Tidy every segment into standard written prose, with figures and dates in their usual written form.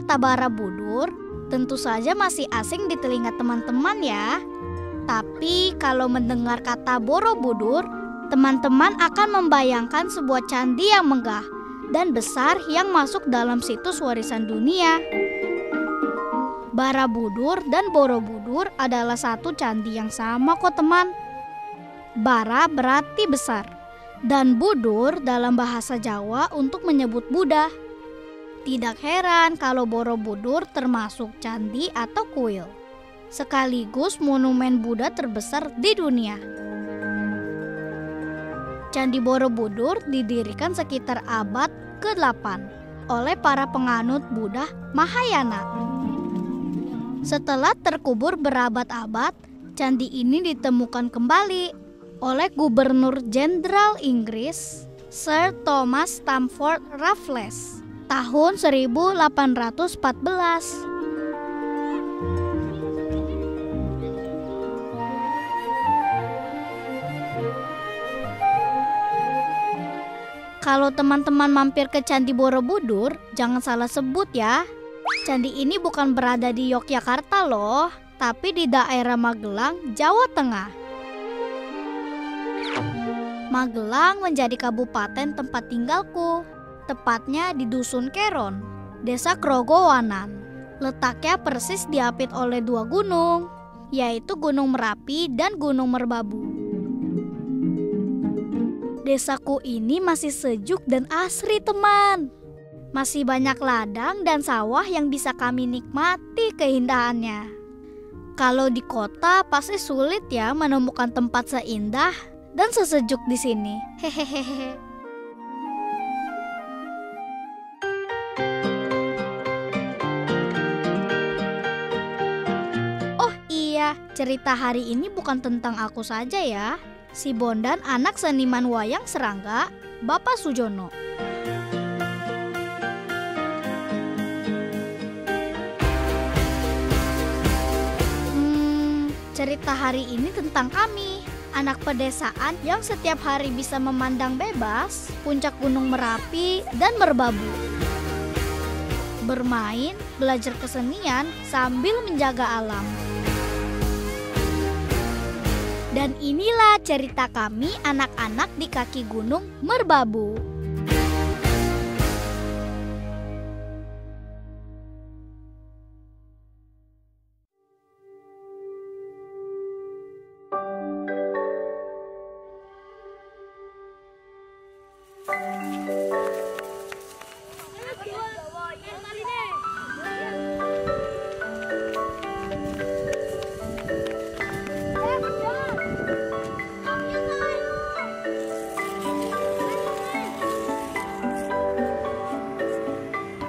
kata Borobudur tentu saja masih asing di telinga teman-teman ya. Tapi kalau mendengar kata Borobudur, teman-teman akan membayangkan sebuah candi yang megah dan besar yang masuk dalam situs warisan dunia. Borobudur dan Borobudur adalah satu candi yang sama kok teman. Bara berarti besar, dan budur dalam bahasa Jawa untuk menyebut Buddha. Tidak heran kalau Borobudur termasuk candi atau kuil, sekaligus monumen Buddha terbesar di dunia. Candi Borobudur didirikan sekitar abad ke-8 oleh para penganut Buddha Mahayana. Setelah terkubur berabad-abad, candi ini ditemukan kembali oleh Gubernur Jenderal Inggris Sir Thomas Stamford Raffles tahun 1814. Kalau teman-teman mampir ke Candi Borobudur, jangan salah sebut ya. Candi ini bukan berada di Yogyakarta loh, tapi di daerah Magelang, Jawa Tengah. Magelang menjadi kabupaten tempat tinggalku, tepatnya di Dusun Keron, Desa Krogowanan. Letaknya persis diapit oleh dua gunung, yaitu Gunung Merapi dan Gunung Merbabu. Desaku ini masih sejuk dan asri teman. Masih banyak ladang dan sawah yang bisa kami nikmati keindahannya. Kalau di kota pasti sulit ya menemukan tempat seindah dan sesejuk di sini. Hehehe. Oh iya, cerita hari ini bukan tentang aku saja ya. Si Bondan anak seniman wayang serangga, Bapak Sujono. Cerita hari ini tentang kami, anak pedesaan yang setiap hari bisa memandang bebas puncak Gunung Merapi dan Merbabu. Bermain, belajar kesenian sambil menjaga alam. Dan inilah cerita kami anak-anak di kaki Gunung Merbabu.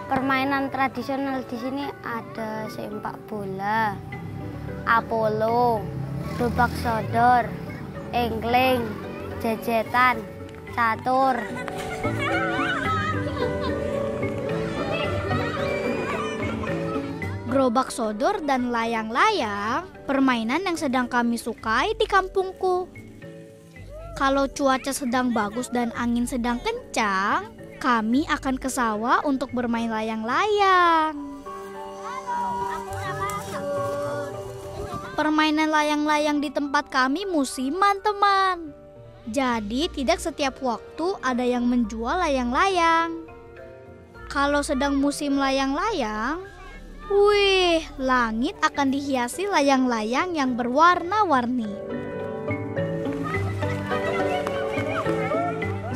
Permainan tradisional di sini ada sepak bola, apolo, gerobak sodor, engkleng, jejetan, catur. Gerobak sodor dan layang-layang, permainan yang sedang kami sukai di kampungku. Kalau cuaca sedang bagus dan angin sedang kencang, kami akan ke sawah untuk bermain layang-layang. Permainan layang-layang di tempat kami musiman, teman. Jadi tidak setiap waktu ada yang menjual layang-layang. Kalau sedang musim layang-layang, wih, langit akan dihiasi layang-layang yang berwarna-warni.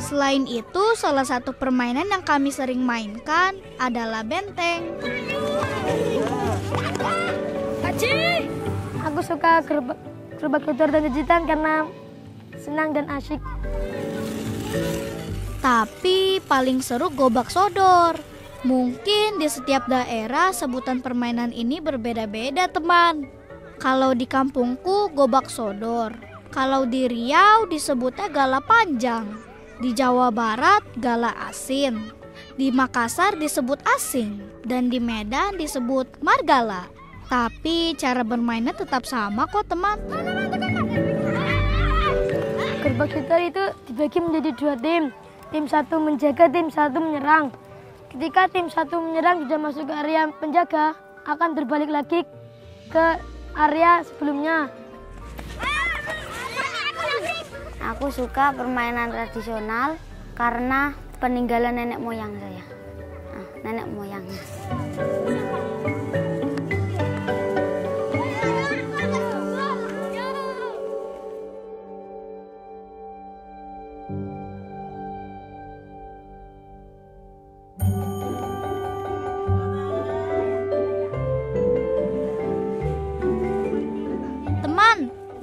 Selain itu, salah satu permainan yang kami sering mainkan adalah benteng. Aci, aku suka gerobak sodor dan jejetan karena senang dan asyik. Tapi paling seru gobak sodor. Mungkin di setiap daerah sebutan permainan ini berbeda-beda, teman. Kalau di kampungku gobak sodor. Kalau di Riau disebutnya gala panjang. Di Jawa Barat gala asin, di Makassar disebut asing, dan di Medan disebut margala. Tapi cara bermainnya tetap sama kok teman. Gerobak sodor itu dibagi menjadi dua tim. Tim satu menjaga, tim satu menyerang. Ketika tim satu menyerang dan masuk ke area penjaga, akan berbalik lagi ke area sebelumnya. Aku suka permainan tradisional karena peninggalan nenek moyang saya. Nenek moyang.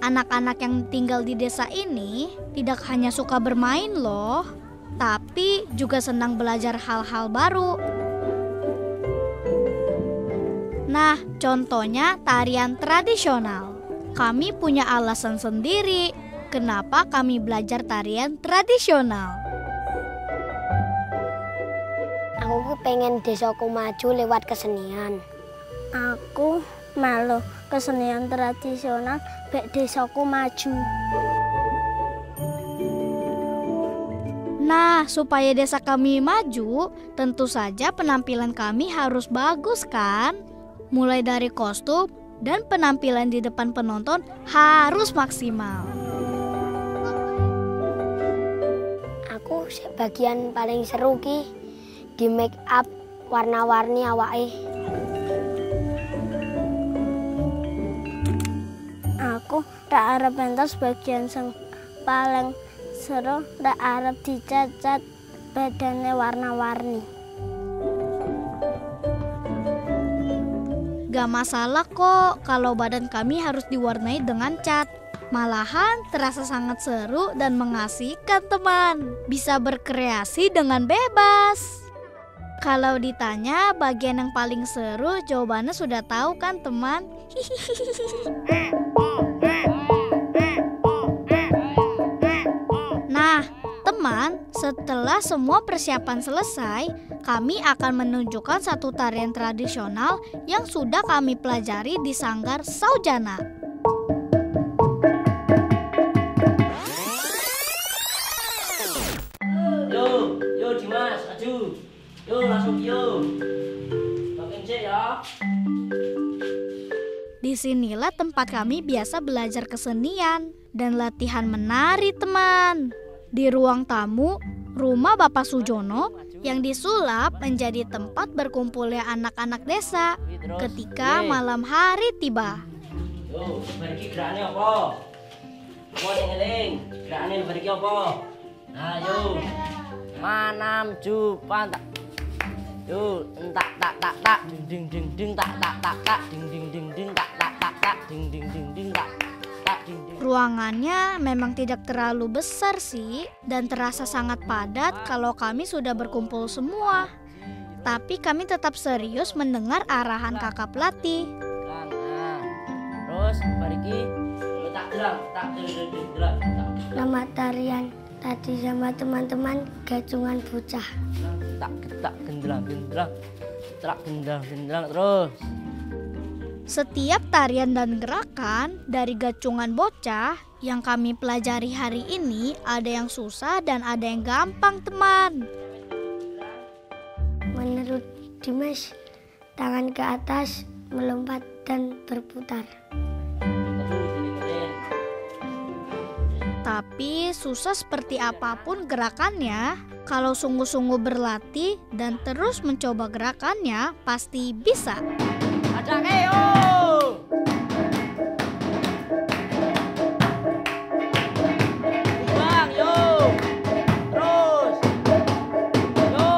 Anak-anak yang tinggal di desa ini tidak hanya suka bermain loh, tapi juga senang belajar hal-hal baru. Nah, contohnya tarian tradisional. Kami punya alasan sendiri kenapa kami belajar tarian tradisional. Aku pengen desaku maju lewat kesenian. Aku malu kesenian tradisional bek desaku maju. Nah, supaya desa kami maju, tentu saja penampilan kami harus bagus kan? Mulai dari kostum dan penampilan di depan penonton harus maksimal. Aku bagian paling seru ki di make up warna-warni awake. Aku tak arep pentas bagian sing paling seru, tak arep dicat-cat badannya warna-warni. Gak masalah kok kalau badan kami harus diwarnai dengan cat. Malahan terasa sangat seru dan mengasihkan teman. Bisa berkreasi dengan bebas. Kalau ditanya bagian yang paling seru, jawabannya sudah tahu kan teman? Nah, teman, setelah semua persiapan selesai, kami akan menunjukkan satu tarian tradisional yang sudah kami pelajari di Sanggar Saujana. Yo Dimas, maju. Yo langsung yo. Makin cek ya. Disinilah tempat kami biasa belajar kesenian dan latihan menari, teman. Di ruang tamu, rumah Bapak Sujono yang disulap menjadi tempat berkumpulnya anak-anak desa ketika malam hari tiba. Yo, bariki gerakane apa? Mau eling, gerakane bariki apa? Nah, yo. Manam jupan tak. Yo, entak tak tak tak ding ding ding ding tak tak tak tak ding ding ding ding tak tak tak tak ding ding ding ding tak. Ruangannya memang tidak terlalu besar sih dan terasa sangat padat kalau kami sudah berkumpul semua. Tapi kami tetap serius mendengar arahan kakak pelatih. Nah, terus bariki tak jelang, tak jelang. Selamat tarian tadi sama teman-teman gacungan bocah. Tak gendelang terus. Setiap tarian dan gerakan dari gacungan bocah yang kami pelajari hari ini ada yang susah dan ada yang gampang, teman. Menurut Dimas, tangan ke atas, melompat dan berputar. Tapi susah seperti apapun gerakannya, kalau sungguh-sungguh berlatih dan terus mencoba gerakannya, pasti bisa. Ajak yo. Bang yo. Terus. Yo.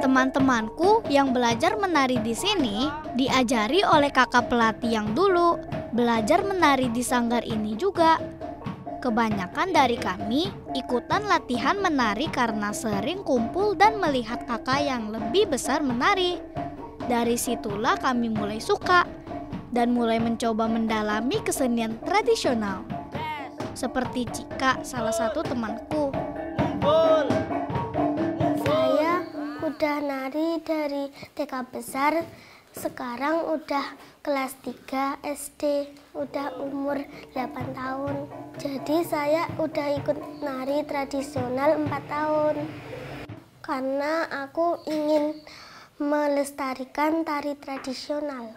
Teman-temanku yang belajar menari di sini diajari oleh kakak pelatih yang dulu belajar menari di sanggar ini juga. Kebanyakan dari kami ikutan latihan menari karena sering kumpul dan melihat kakak yang lebih besar menari. Dari situlah kami mulai suka dan mulai mencoba mendalami kesenian tradisional. Seperti Cika, salah satu temanku. Saya udah nari dari TK besar Sekarang udah kelas 3 SD, udah umur 8 tahun. Jadi saya udah ikut nari tradisional 4 tahun. Karena aku ingin melestarikan tari tradisional.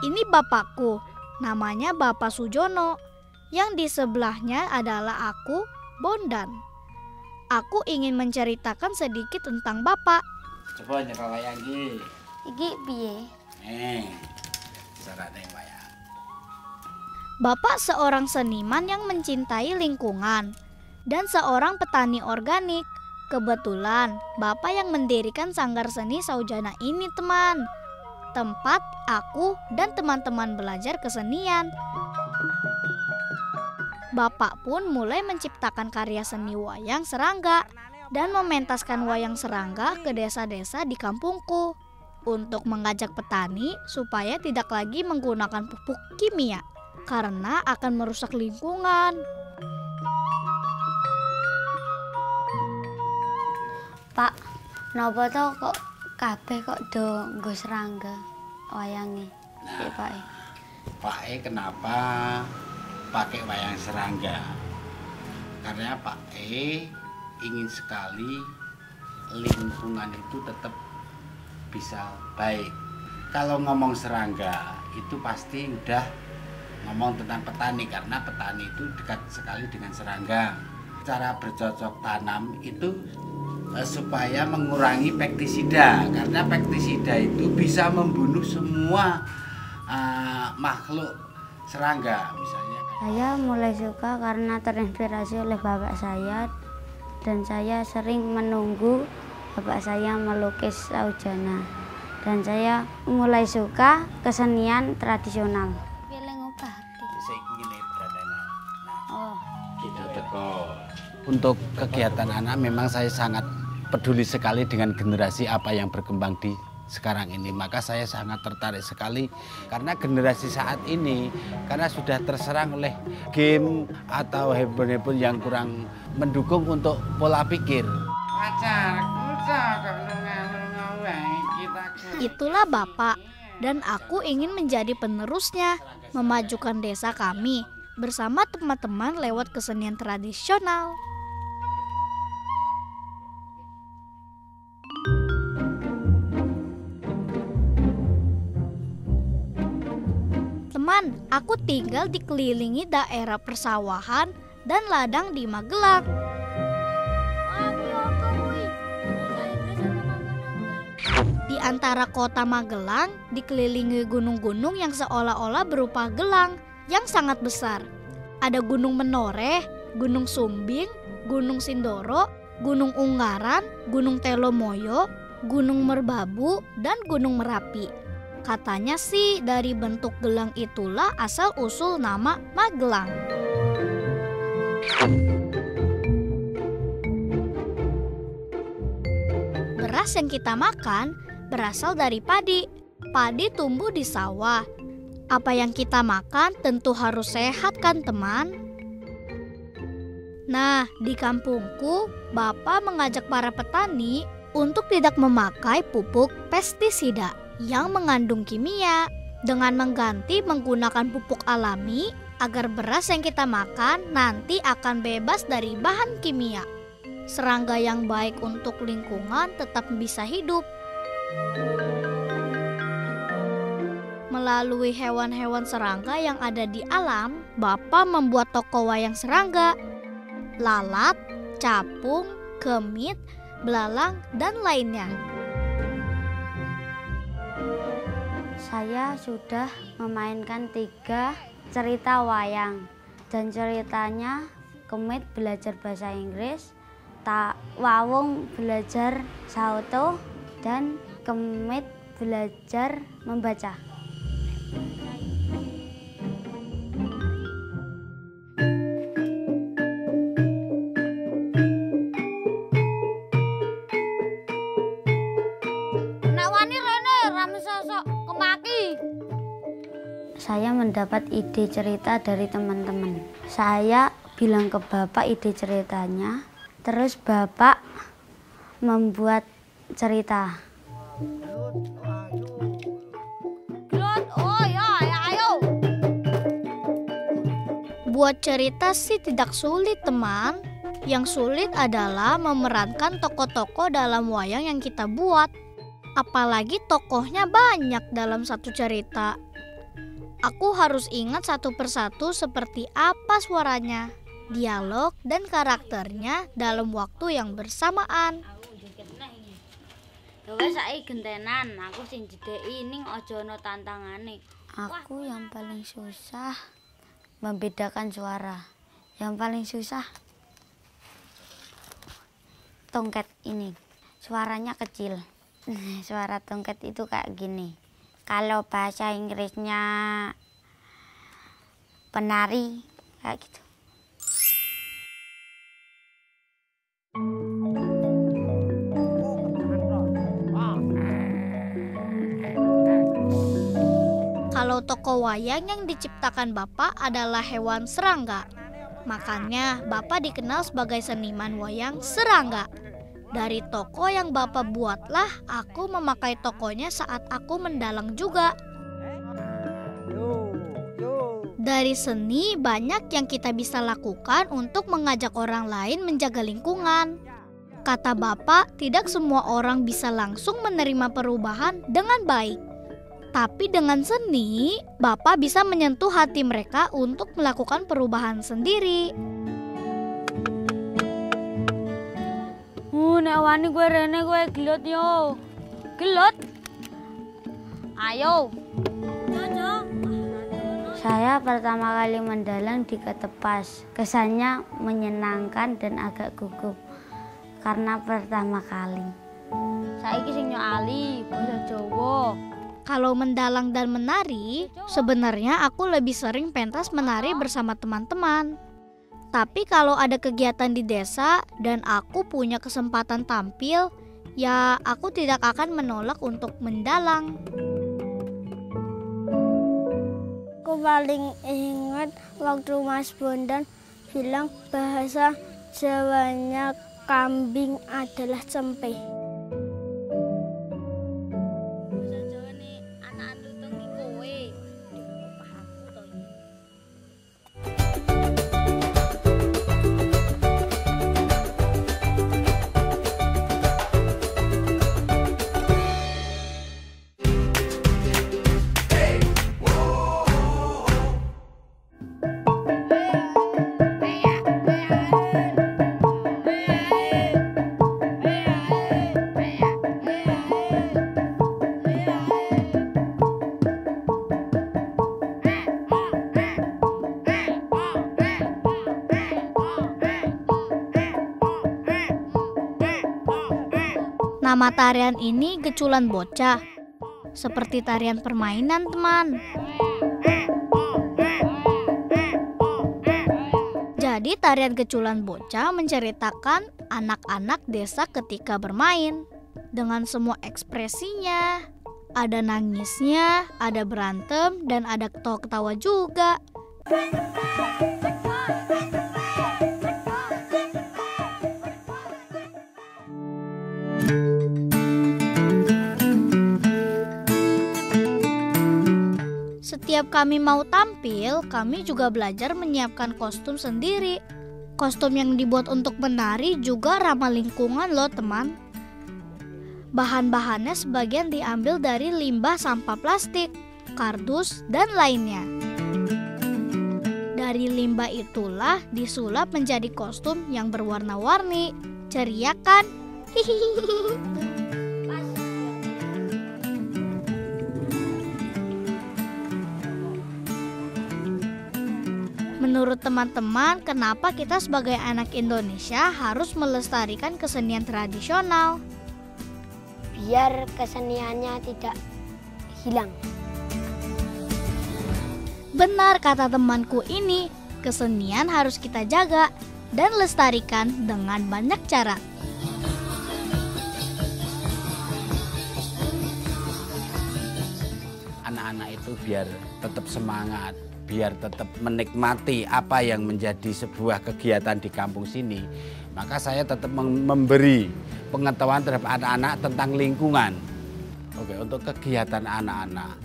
Ini bapakku, namanya Bapak Sujono. Yang di sebelahnya adalah aku, Bondan. Aku ingin menceritakan sedikit tentang Bapak. Coba nyerah wayang iki. Iki piye? Cara ning wayang. Bapak seorang seniman yang mencintai lingkungan dan seorang petani organik. Kebetulan Bapak yang mendirikan Sanggar Seni Saujana ini, teman. Tempat aku dan teman-teman belajar kesenian. Bapak pun mulai menciptakan karya seni wayang serangga dan mementaskan wayang serangga ke desa-desa di kampungku untuk mengajak petani supaya tidak lagi menggunakan pupuk kimia karena akan merusak lingkungan. Pak, napa to kok kabeh kok do nggo serangga wayange? Nah, Pak. Pak kenapa pakai wayang serangga? Karena Pak ingin sekali lingkungan itu tetap bisa baik. Kalau ngomong serangga itu pasti udah ngomong tentang petani, karena petani itu dekat sekali dengan serangga. Cara bercocok tanam itu supaya mengurangi pestisida, karena pestisida itu bisa membunuh semua makhluk serangga misalnya. Saya mulai suka karena terinspirasi oleh bapak saya dan saya sering menunggu bapak saya melukis saujana dan saya mulai suka kesenian tradisional. Untuk kegiatan anak memang saya sangat peduli sekali dengan generasi apa yang berkembang di sekarang ini. Maka saya sangat tertarik sekali karena generasi saat ini karena sudah terserang oleh game atau handphone yang kurang mendukung untuk pola pikir. Itulah Bapak dan aku ingin menjadi penerusnya, memajukan desa kami bersama teman-teman lewat kesenian tradisional. Teman, aku tinggal dikelilingi daerah persawahan dan ladang di Magelang. Di antara kota Magelang dikelilingi gunung-gunung yang seolah-olah berupa gelang yang sangat besar. Ada Gunung Menoreh, Gunung Sumbing, Gunung Sindoro, Gunung Ungaran, Gunung Telomoyo, Gunung Merbabu, dan Gunung Merapi. Katanya sih dari bentuk gelang itulah asal-usul nama Magelang. Beras yang kita makan berasal dari padi. Padi tumbuh di sawah. Apa yang kita makan tentu harus sehat kan teman? Nah, di kampungku, Bapak mengajak para petani untuk tidak memakai pupuk pestisida yang mengandung kimia dengan mengganti menggunakan pupuk alami agar beras yang kita makan nanti akan bebas dari bahan kimia. Serangga yang baik untuk lingkungan tetap bisa hidup. Melalui hewan-hewan serangga yang ada di alam, Bapak membuat toko wayang serangga, lalat, capung, kemit, belalang, dan lainnya. Saya sudah memainkan 3 cerita wayang dan ceritanya Kemit belajar bahasa Inggris, Wawung belajar sauto, dan Kemit belajar membaca. Saya mendapat ide cerita dari teman-teman. Saya bilang ke bapak ide ceritanya, terus bapak membuat cerita. Buat cerita sih tidak sulit, teman. Yang sulit adalah memerankan tokoh-tokoh dalam wayang yang kita buat. Apalagi tokohnya banyak dalam satu cerita. Aku harus ingat satu persatu seperti apa suaranya, dialog, dan karakternya dalam waktu yang bersamaan. Gentenan, aku sing jedeki ning aja ana tantangane. Aku yang paling susah membedakan suara. Yang paling susah tongket ini. Suaranya kecil. Suara tongket itu kayak gini. Kalau bahasa Inggrisnya penari kayak gitu. Kalau tokoh wayang yang diciptakan Bapak adalah hewan serangga. Makanya Bapak dikenal sebagai seniman wayang serangga. Dari toko yang Bapak buatlah aku memakai tokonya saat aku mendalang juga. Dari seni banyak yang kita bisa lakukan untuk mengajak orang lain menjaga lingkungan. Kata Bapak, tidak semua orang bisa langsung menerima perubahan dengan baik. Tapi dengan seni, Bapak bisa menyentuh hati mereka untuk melakukan perubahan sendiri. Nek wani gue rene gue gelot yo. Gelot. Ayo. Saya pertama kali mendalang di Ketepas. Kesannya menyenangkan dan agak gugup karena pertama kali. Saiki sing nyali basa Jawa. Kalau mendalang dan menari, sebenarnya aku lebih sering pentas menari bersama teman-teman. Tapi kalau ada kegiatan di desa dan aku punya kesempatan tampil, ya aku tidak akan menolak untuk mendalang. Aku paling ingat waktu Mas Bondan bilang bahasa Jawanya kambing adalah cempe. Nama tarian ini geculan bocah, seperti tarian permainan, teman. Jadi tarian geculan bocah menceritakan anak-anak desa ketika bermain. Dengan semua ekspresinya, ada nangisnya, ada berantem, dan ada ketawa-ketawa juga. Setiap kami mau tampil, kami juga belajar menyiapkan kostum sendiri. Kostum yang dibuat untuk menari juga ramah lingkungan loh, teman. Bahan-bahannya sebagian diambil dari limbah sampah plastik, kardus, dan lainnya. Dari limbah itulah disulap menjadi kostum yang berwarna-warni. Ceria kan? Hihihi. Menurut teman-teman, kenapa kita sebagai anak Indonesia harus melestarikan kesenian tradisional? Biar keseniannya tidak hilang. Benar kata temanku ini, kesenian harus kita jaga dan lestarikan dengan banyak cara. Anak-anak itu biar tetap semangat, biar tetap menikmati apa yang menjadi sebuah kegiatan di kampung sini, maka saya tetap memberi pengetahuan terhadap anak-anak tentang lingkungan. Oke, untuk kegiatan anak-anak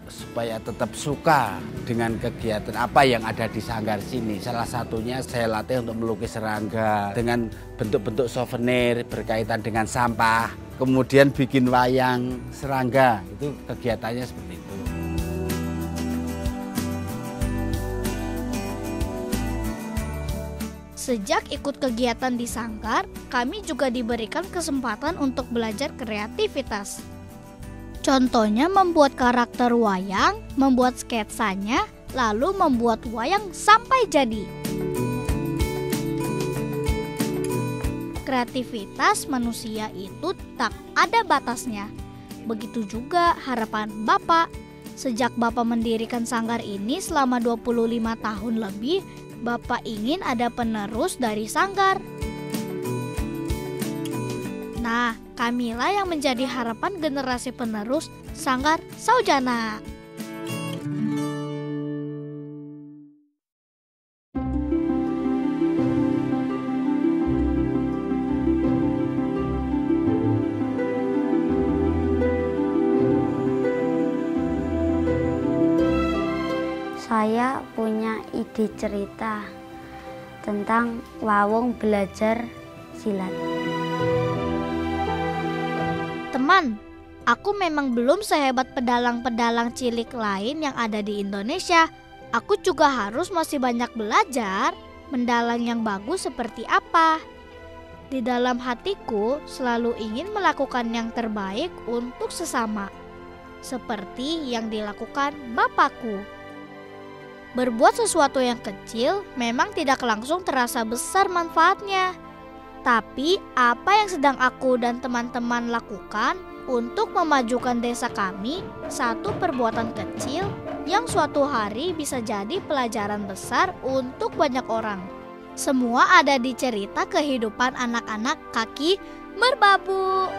supaya tetap suka dengan kegiatan apa yang ada di sanggar sini. Salah satunya saya latih untuk melukis serangga dengan bentuk-bentuk souvenir berkaitan dengan sampah, kemudian bikin wayang serangga. Itu kegiatannya seperti itu. Sejak ikut kegiatan di sanggar, kami juga diberikan kesempatan untuk belajar kreativitas. Contohnya membuat karakter wayang, membuat sketsanya, lalu membuat wayang sampai jadi. Kreativitas manusia itu tak ada batasnya. Begitu juga harapan Bapak. Sejak Bapak mendirikan sanggar ini selama 25 tahun lebih, Bapak ingin ada penerus dari sanggar. Nah, kamilah yang menjadi harapan generasi penerus Sanggar Saujana. Saya punya ide cerita tentang Wawong belajar silat. Teman, aku memang belum sehebat pedalang-pedalang cilik lain yang ada di Indonesia. Aku juga harus masih banyak belajar mendalang yang bagus seperti apa. Di dalam hatiku selalu ingin melakukan yang terbaik untuk sesama, seperti yang dilakukan Bapakku. Berbuat sesuatu yang kecil memang tidak langsung terasa besar manfaatnya. Tapi apa yang sedang aku dan teman-teman lakukan untuk memajukan desa kami, satu perbuatan kecil yang suatu hari bisa jadi pelajaran besar untuk banyak orang. Semua ada di cerita kehidupan anak-anak kaki merbabu.